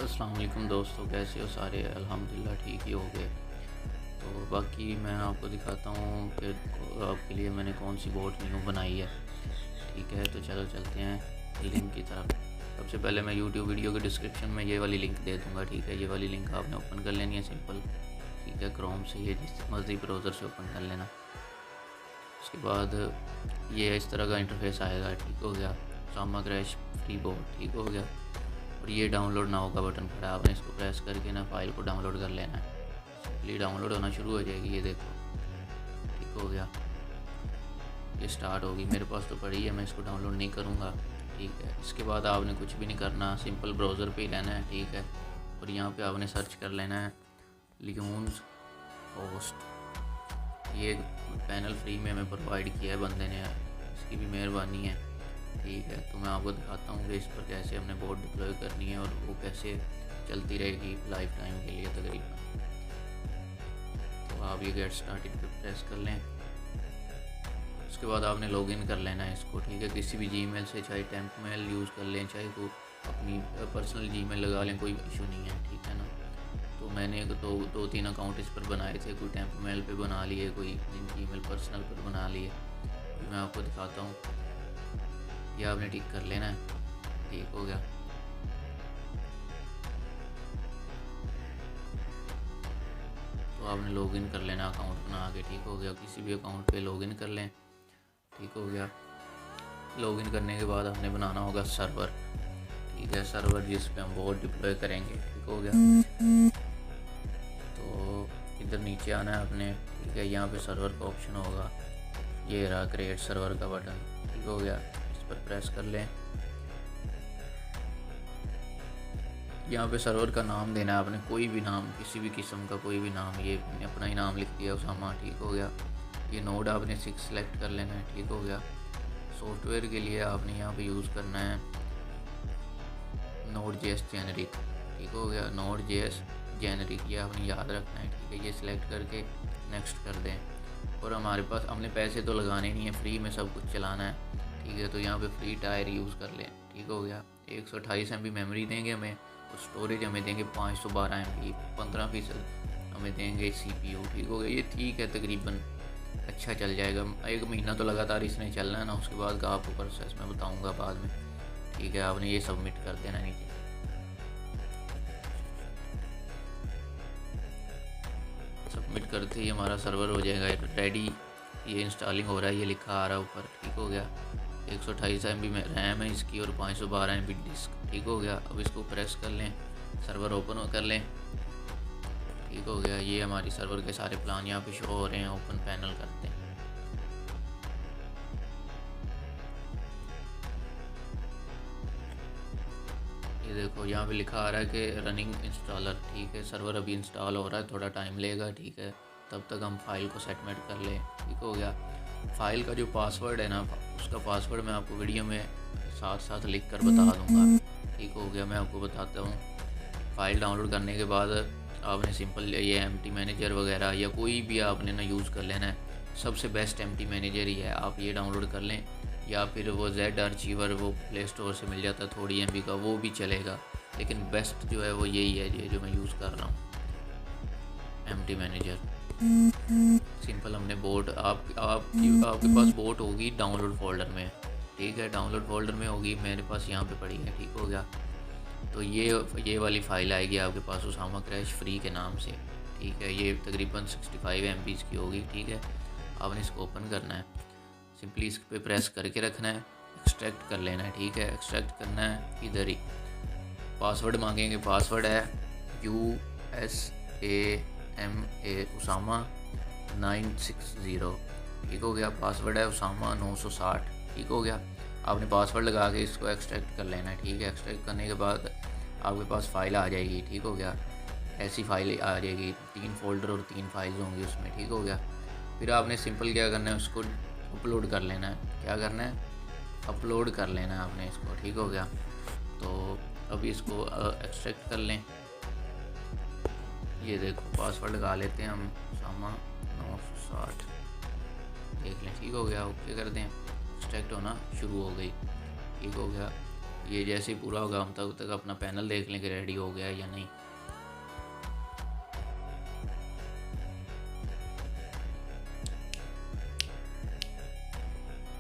अस्सलाम वालेकुम दोस्तों, कैसे हो सारे? अल्हम्दुलिल्लाह ठीक ही हो गए। तो बाकी मैं आपको दिखाता हूँ कि आपके लिए मैंने कौन सी बोट न्यू बनाई है। ठीक है, तो चलो चलते हैं लिंक की तरफ। सबसे पहले मैं यूट्यूब वीडियो के डिस्क्रिप्शन में ये वाली लिंक दे दूँगा। ठीक है, ये वाली लिंक आपने ओपन कर लेनी है सिंपल। ठीक है, क्रोम से ये जिस मर्ज़ी ब्राउज़र से ओपन कर लेना। उसके बाद ये इस तरह का इंटरफेस आएगा। ठीक हो गया, सामा क्रैश फ्री बोट। ठीक हो गया, और ये डाउनलोड नाउ का बटन खड़ा है, आपने इसको प्रेस करके ना फाइल को डाउनलोड कर लेना है। सिंपली डाउनलोड होना शुरू हो जाएगी, ये देखो। ठीक हो गया, ये स्टार्ट होगी। मेरे पास तो पड़ी है, मैं इसको डाउनलोड नहीं करूँगा। ठीक है, इसके बाद आपने कुछ भी नहीं करना, सिंपल ब्राउज़र पे ही रहना है। ठीक है, और यहाँ पे आपने सर्च कर लेना है लिगून्स होस्ट। ये पैनल फ्री में हमें प्रोवाइड किया है बंदे ने, इसकी भी मेहरबानी है। ठीक है, तो मैं आपको दिखाता हूँ कि इस पर कैसे हमने बोर्ड डिप्लॉय करनी है और वो कैसे चलती रहेगी लाइफ टाइम के लिए तकरीबन। तो आप ये गेट स्टार्टेड पे प्रेस कर लें। उसके बाद आपने लॉगिन कर लेना है इसको। ठीक है, किसी भी जीमेल से, चाहे टेम्प मेल यूज़ कर लें, चाहे तो अपनी पर्सनल जीमेल लगा लें, कोई इशू नहीं है। ठीक है ना, तो मैंने तो 2-3 अकाउंट इस पर बनाए थे, कोई टेम्प मेल पे बना लिए, कोई जीमेल पर्सनल पर बना लिए। तो मैं आपको दिखाता हूँ, ये आपने टिक कर लेना है। ठीक हो गया, तो आपने लॉगिन कर लेना अकाउंट बना के। ठीक हो गया, किसी भी अकाउंट पे लॉगिन कर लें। ठीक हो गया, लॉगिन करने के बाद हमने बनाना होगा सर्वर। ठीक है, सर्वर जिस पे हम बोर्ड डिप्लॉय करेंगे। ठीक हो गया, तो इधर नीचे आना है अपने। ठीक है, यहाँ पे सर्वर का ऑप्शन होगा, ये रहा क्रिएट सर्वर का बटन। ठीक हो गया, इस पर प्रेस कर लें। यहाँ पे सर्वर का नाम देना है आपने, कोई भी नाम, किसी भी किस्म का कोई भी नाम। ये मैंने अपना ही नाम लिख दिया, उसामा। ठीक हो गया, ये नोड आपने 6 सेलेक्ट कर लेना है। ठीक हो गया, सॉफ्टवेयर के लिए आपने यहाँ पे यूज़ करना है Node.js जेनेरिक। ठीक हो गया, Node.js जेनेरिक, ये आपने याद रखना है। ठीक है, ये सिलेक्ट करके नेक्स्ट कर दें। और हमारे पास, हमने पैसे तो लगाने नहीं है, फ्री में सब कुछ चलाना है। ठीक है, तो यहाँ पे फ्री टायर यूज़ कर लें। ठीक हो गया, 128 MB मेमोरी देंगे हमें, और स्टोरेज हमें देंगे 512 MB, 15% हमें देंगे CPU। ठीक हो गया, ये ठीक है, तकरीबन अच्छा चल जाएगा। 1 महीना तो लगातार इसने चलना है ना, उसके बाद का आपको प्रोसेस मैं बताऊँगा बाद में। ठीक है, आपने ये सबमिट कर देना नीचे। सबमिट करते ही हमारा सर्वर हो जाएगा रेडी। ये इंस्टॉलिंग हो रहा है, ये लिखा आ रहा है ऊपर। ठीक हो गया, 128 MB में रैम है इसकी और 512 MB डिस्क। ठीक हो गया, अब इसको प्रेस कर लें, सर्वर ओपन कर लें। ठीक हो गया, ये हमारी सर्वर के सारे प्लान यहाँ पे शो हो रहे हैं। ओपन पैनल करते हैं। ये देखो, यहाँ पे लिखा आ रहा है कि रनिंग इंस्टॉलर। ठीक है, सर्वर अभी इंस्टॉल हो रहा है, थोड़ा टाइम लेगा। ठीक है, तब तक हम फाइल को सेटमेंट कर लें। ठीक हो गया, फाइल का जो पासवर्ड है ना, उसका पासवर्ड मैं आपको वीडियो में साथ साथ लिख कर बता दूंगा। ठीक हो गया, मैं आपको बताता हूँ। फाइल डाउनलोड करने के बाद आपने सिंपल ये एम्प्टी मैनेजर वगैरह या कोई भी आपने ना यूज़ कर लेना है। सबसे बेस्ट एम्प्टी मैनेजर ही है, आप ये डाउनलोड कर लें, या फिर वो जेड आर्चीवर वो प्ले स्टोर से मिल जाता है, थोड़ी MB का, वो भी चलेगा। लेकिन बेस्ट जो है वो यही है, ये जो मैं यूज़ कर रहा हूँ, एम्प्टी मैनेजर। सिंपल हमने बोट आपके पास बोट होगी डाउनलोड फोल्डर में। ठीक है, डाउनलोड फोल्डर में होगी, मेरे पास यहाँ पे पड़ी है। ठीक हो गया, तो ये वाली फ़ाइल आएगी आपके पास उसामा क्रैश फ्री के नाम से। ठीक है, ये तकरीबन 65 MB की होगी। ठीक है, आपने इसको ओपन करना है, सिंपली इस पर प्रेस करके रखना है, एक्सट्रैक्ट कर लेना है। ठीक है, एक्सट्रैक्ट करना है इधर ही। पासवर्ड मांगेंगे, पासवर्ड है USAMA उसामा 960। ठीक हो गया, पासवर्ड है उसामा 960। ठीक हो गया, आपने पासवर्ड लगा के इसको एक्सट्रैक्ट कर लेना है। ठीक है, एक्सट्रैक्ट करने के बाद आपके पास फ़ाइल आ जाएगी। ठीक हो गया, ऐसी फाइल आ जाएगी, 3 फोल्डर और 3 फाइल्स होंगी उसमें। ठीक हो गया, फिर आपने सिंपल क्या करना है, उसको अपलोड कर लेना है। क्या करना है, अपलोड कर लेना है आपने इसको। ठीक हो गया, तो अभी इसको एक्सट्रैक्ट कर लें। ये देखो, पासवर्ड लगा लेते हैं हम, सामा 960, देख लें। ठीक हो गया, ओके कर दें, एक्सट्रैक्ट होना शुरू हो गई। ठीक हो गया, ये जैसे ही पूरा होगा हम तब तक अपना पैनल देख लें कि रेडी हो गया है या नहीं।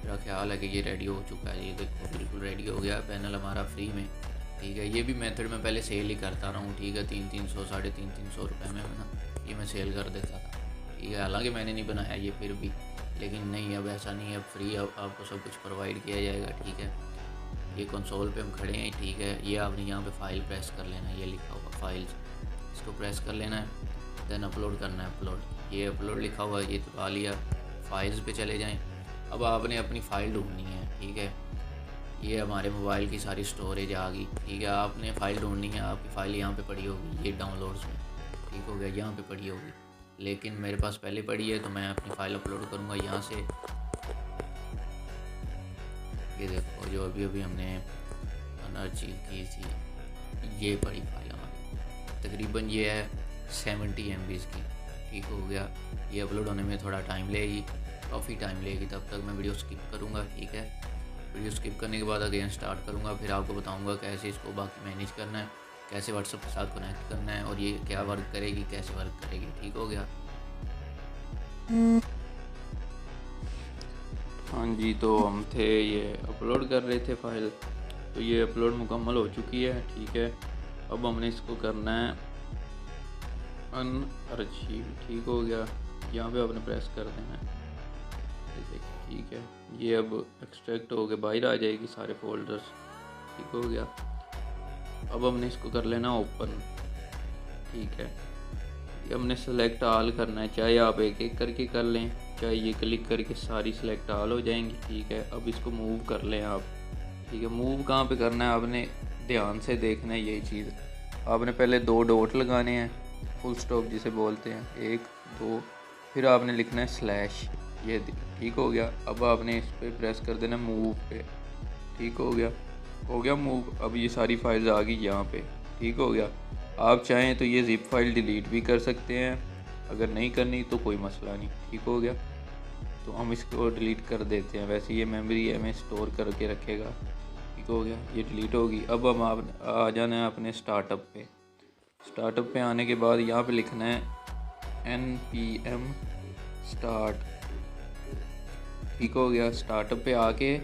मेरा ख्याल है कि ये रेडी हो चुका है। ये देखो बिल्कुल रेडी हो गया पैनल हमारा फ्री में, ठीक है। ये भी मेथड में पहले सेल ही करता रहा हूँ, ठीक है। 300 350 रुपये में ना ये मैं सेल कर देता था, ठीक है। हालांकि मैंने नहीं बनाया ये फिर भी, लेकिन नहीं अब ऐसा नहीं है, अब फ्री अब आपको सब कुछ प्रोवाइड किया जाएगा, ठीक है। ये कंसोल पे हम खड़े हैं, ठीक है। ये आपने यहाँ पे फाइल प्रेस कर लेना है, ये लिखा हुआ फाइल्स, इसको प्रेस कर लेना है, देन अपलोड करना है। अपलोड, ये अपलोड लिखा हुआ है, ये दबा लिया, फाइल्स पे चले जाएं। अब आपने अपनी फ़ाइल ढूंढनी है, ठीक है। ये हमारे मोबाइल की सारी स्टोरेज आ गई, ठीक है। आपने फ़ाइल ढूंढनी है, आपकी फ़ाइल यहाँ पे पड़ी होगी, ये डाउनलोड्स में, ठीक हो गया, यहाँ पे पड़ी होगी। लेकिन मेरे पास पहले पड़ी है तो मैं अपनी फ़ाइल अपलोड करूँगा यहाँ से। ये देखो जो अभी अभी हमने अचीव की थी, ये पड़ी फाइल हमारी, तकरीबन ये है 70 MB की, ठीक हो गया। ये अपलोड होने में थोड़ा टाइम लेगी, काफ़ी टाइम लेगी, तब तक मैं वीडियो स्किप करूँगा, ठीक है। वीडियो स्किप करने के बाद अगेन स्टार्ट करूँगा, फिर आपको बताऊँगा कैसे इसको बाकी मैनेज करना है, कैसे व्हाट्सएप के साथ कनेक्ट करना है और ये क्या वर्क करेगी, कैसे वर्क करेगी, ठीक हो गया। हाँ जी, तो हम थे ये अपलोड कर रहे थे फाइल, तो ये अपलोड मुकम्मल हो चुकी है, ठीक है। अब हमने इसको करना है अनअचीव, ठीक हो गया। यहाँ पे आपने प्रेस कर देना है, ठीक है। ये अब एक्सट्रैक्ट हो के बाहर आ जाएगी सारे फोल्डर्स, ठीक हो गया। अब हमने इसको कर लेना ओपन, ठीक है। ये हमने सेलेक्ट ऑल करना है, चाहे आप एक एक करके कर लें, चाहे ये क्लिक करके सारी सेलेक्ट ऑल हो जाएंगी, ठीक है। अब इसको मूव कर लें आप, ठीक है। मूव कहाँ पे करना है आपने ध्यान से देखना है, यही चीज़ आपने पहले 2 डॉट लगाने हैं, फुल स्टॉप जिसे बोलते हैं, 1 2, फिर आपने लिखना है स्लैश, ये ठीक हो गया। अब आपने इस पर प्रेस कर देना मूव पे, ठीक हो गया मूव। अब ये सारी फाइल्स आ गई यहाँ पे, ठीक हो गया। आप चाहें तो ये ज़िप फाइल डिलीट भी कर सकते हैं, अगर नहीं करनी तो कोई मसला नहीं, ठीक हो गया। तो हम इसको डिलीट कर देते हैं, वैसे ये मेमोरी हमें स्टोर करके रखेगा, ठीक हो गया। ये डिलीट होगी। अब हम आ जाना है अपने स्टार्टअप पे। स्टार्टअप पे आने के बाद यहाँ पे लिखना है npm स्टार्ट, ठीक हो गया। स्टार्टअप पे आके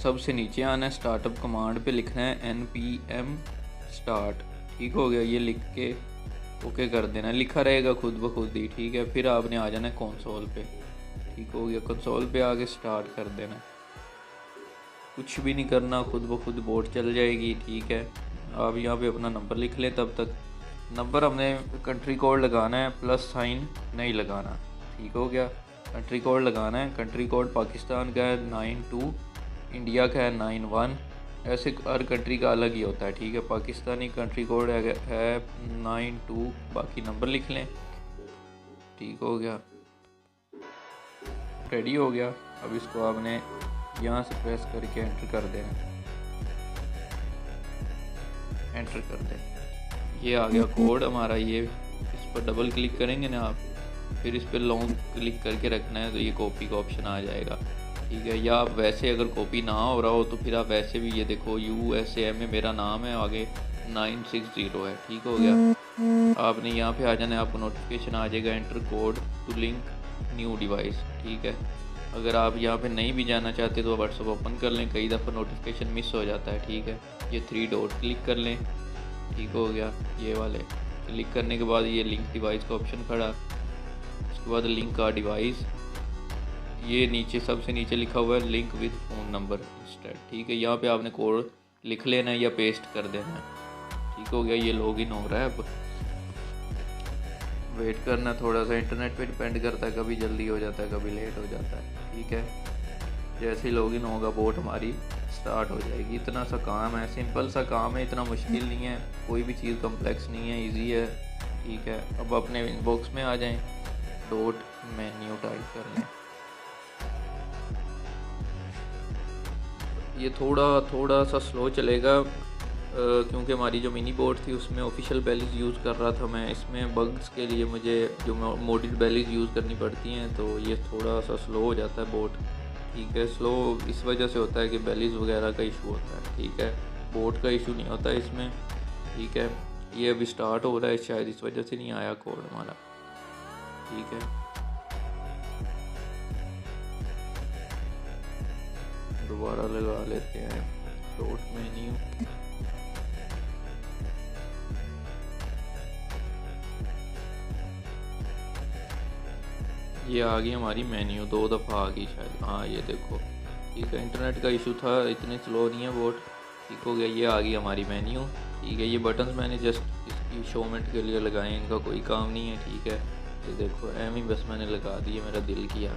सबसे नीचे आना है, स्टार्टअप कमांड पे लिखना है npm स्टार्ट, ठीक हो गया। ये लिख के ओके कर देना, लिखा रहेगा खुद ब खुद ही, ठीक है। फिर आपने आ जाना है कंसोल पे, ठीक हो गया। कंसोल पे आके स्टार्ट कर देना, कुछ भी नहीं करना, खुद ब खुद बोर्ड चल जाएगी, ठीक है। आप यहाँ पे अपना नंबर लिख लें, तब तक नंबर हमने कंट्री कोड लगाना है, +साइन नहीं लगाना, ठीक हो गया। कंट्री कोड लगाना है, कंट्री कोड पाकिस्तान का है 92, इंडिया का है 91, ऐसे हर कंट्री का अलग ही होता है, ठीक है। पाकिस्तानी कंट्री कोड है 92, बाकी नंबर लिख लें, ठीक हो गया। रेडी हो गया। अब इसको आपने यहाँ से प्रेस करके एंटर कर देना, एंटर कर दें। ये आ गया कोड हमारा, ये इस पर डबल क्लिक करेंगे ना आप, फिर इस पर लॉन्ग क्लिक करके रखना है, तो ये कॉपी का ऑप्शन आ जाएगा, ठीक है। या आप वैसे अगर कॉपी ना हो रहा हो तो फिर आप वैसे भी, ये देखो USA में मेरा नाम है, आगे 960 है, ठीक हो गया। आपने यहाँ पे आ जाना है, आपको नोटिफिकेशन आ जाएगा enter code to link new device, ठीक है। अगर आप यहाँ पे नहीं भी जाना चाहते तो व्हाट्सएप ओपन कर लें, कई दफ़ा नोटिफिकेशन मिस हो जाता है, ठीक है। ये 3 डॉट क्लिक कर लें, ठीक हो गया। ये वाले क्लिक करने के बाद ये लिंक डिवाइस का ऑप्शन खड़ा, उसके बाद लिंक का डिवाइस, ये नीचे सबसे नीचे लिखा हुआ है link with phone number instead, ठीक है। यहाँ पे आपने कोड लिख लेना है या पेस्ट कर देना है, ठीक हो गया। ये लॉगिन हो रहा है, अब वेट करना, थोड़ा सा इंटरनेट पे डिपेंड करता है, कभी जल्दी हो जाता है कभी लेट हो जाता है, ठीक है। जैसे ही लॉगिन होगा बोट हमारी स्टार्ट हो जाएगी। इतना सा काम है, सिंपल सा काम है, इतना मुश्किल नहीं है, कोई भी चीज़ कम्प्लेक्स नहीं है, इजी है, ठीक है। अब अपने इनबॉक्स में आ जाएं, डॉट मेन्यू टाइप कर लें। ये थोड़ा सा स्लो चलेगा, क्योंकि हमारी जो मिनी बोर्ड थी उसमें ऑफिशियल बैलीज यूज़ कर रहा था मैं, इसमें बग्स के लिए मुझे जो मोडिड बैलीज यूज़ करनी पड़ती हैं, तो ये थोड़ा सा स्लो हो जाता है बोर्ड, ठीक है। स्लो इस वजह से होता है कि बेलीज वगैरह का इशू होता है, ठीक है। बोट का इशू नहीं होता इसमें, ठीक है। ये अभी स्टार्ट हो रहा है, शायद इस वजह से नहीं आया कोड हमारा, ठीक है। दोबारा लगा लेते हैं डॉट मेन्यू। ये आ गई हमारी मेन्यू, 2 दफ़ा आ गई शायद, हाँ ये देखो, ठीक है। इंटरनेट का इशू था, इतने स्लो नहीं है बोट, ठीक हो गया। ये आ गई हमारी मेन्यू, ठीक है। ये बटन्स मैंने जस्ट इसकी शोमेंट के लिए लगाए, इनका कोई काम नहीं है, ठीक है। ये देखो एम ही बस मैंने लगा दिए, मेरा दिल किया,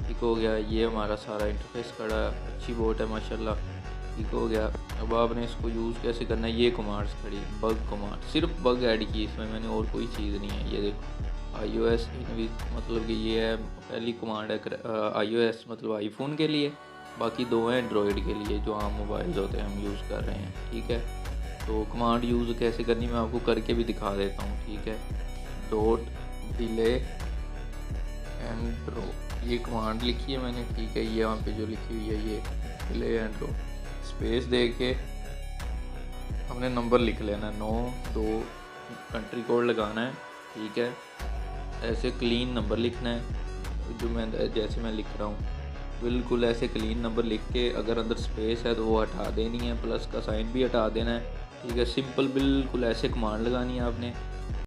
ठीक हो गया। ये हमारा सारा इंटरफेस खड़ा है, अच्छी बोट है माशाल्लाह, ठीक हो गया। अब आपने इसको यूज़ कैसे करना है, ये कमांड्स खड़ी, बग कमांड, सिर्फ बग ऐड की इसमें मैंने, और कोई चीज़ नहीं है। ये देखो iOS मतलब कि ये है पहली कमांड है iOS मतलब आईफोन के लिए, बाकी 2 हैं एंड्रॉयड के लिए जो आम मोबाइल्स होते हैं हम यूज़ कर रहे हैं, ठीक है। तो कमांड यूज़ कैसे करनी मैं आपको करके भी दिखा देता हूँ, ठीक है। डॉट डिले एंड ड्रॉ, ये कमांड लिखी है मैंने, ठीक है। ये यहाँ पे जो लिखी हुई है ये डिले एंड ड्रॉ, स्पेस दे के हमने नंबर लिख लेना, 9 2 कंट्री कोड लगाना है, ठीक है। ऐसे क्लीन नंबर लिखना है, जो मैं जैसे मैं लिख रहा हूँ बिल्कुल ऐसे क्लीन नंबर लिख के, अगर अंदर स्पेस है तो वो हटा देनी है, प्लस का साइन भी हटा देना है, ठीक है। सिंपल बिल्कुल ऐसे कमांड लगानी है आपने,